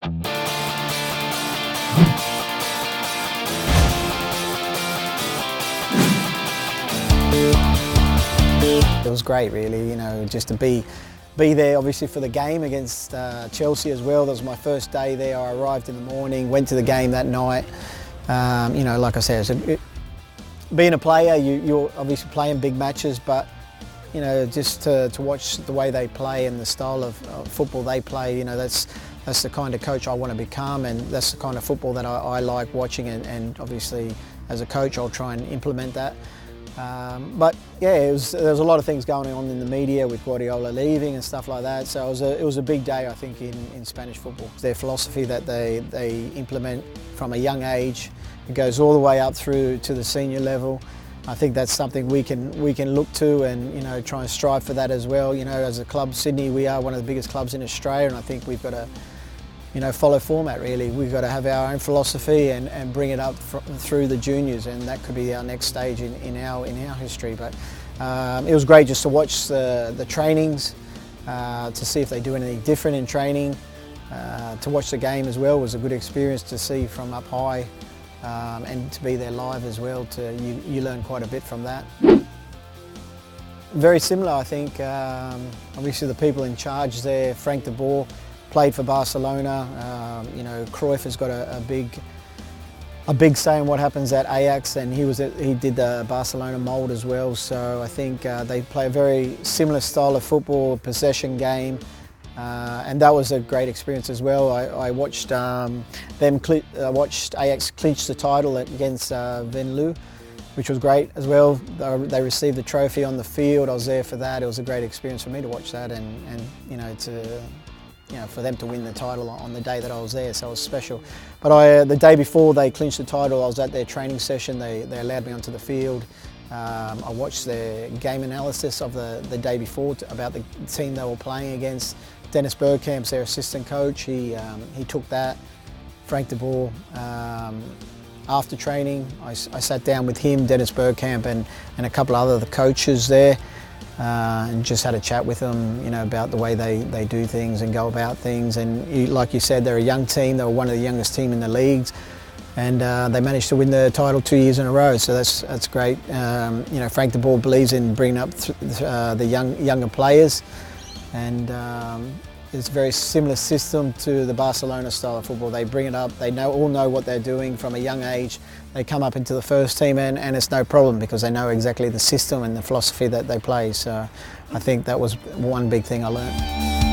It was great, really, you know, just to be there obviously for the game against Chelsea as well. That was my first day there. I arrived in the morning, went to the game that night. You know, like I said, being a player, you're obviously playing big matches, but you know, just to watch the way they play and the style of football they play, you know, that's the kind of coach I want to become, and that's the kind of football that I like watching, and obviously as a coach I'll try and implement that. But yeah, there was a lot of things going on in the media with Guardiola leaving and stuff like that, so it was a big day, I think, in Spanish football. Their philosophy that they implement from a young age, it goes all the way up through to the senior level. I think that's something we can look to, and you know, try and strive for that as well. You know, as a club, Sydney, we are one of the biggest clubs in Australia, and I think we've got to, you know, follow format really. We've got to have our own philosophy and bring it up through the juniors, and that could be our next stage in our history. But it was great just to watch the trainings, to see if they do anything different in training. To watch the game as well was a good experience to see from up high, and to be there live as well. You learn quite a bit from that. Very similar, I think. Obviously the people in charge there, Frank de Boer, played for Barcelona. You know, Cruyff has got a big say in what happens at Ajax, and he did the Barcelona mould as well. So I think they play a very similar style of football, possession game, and that was a great experience as well. I watched watched Ajax clinch the title against Venlo, which was great as well. They received the trophy on the field. I was there for that. It was a great experience for me to watch that, and you know, for them to win the title on the day that I was there, so it was special. But the day before they clinched the title, I was at their training session. They allowed me onto the field. I watched their game analysis of the day before about the team they were playing against. Dennis Bergkamp's their assistant coach. He took that. Frank de Boer. After training, I sat down with him, Dennis Bergkamp, and a couple of other coaches there. And just had a chat with them, you know, about the way they do things and go about things. And like you said, they're a young team. They were one of the youngest team in the leagues, and they managed to win the title 2 years in a row. So that's great. You know, Frank de Boer believes in bringing up the younger players, and it's a very similar system to the Barcelona style of football. They bring it up. They all know what they're doing from a young age. They come up into the first team, and it's no problem because they know exactly the system and the philosophy that they play. So I think that was one big thing I learned.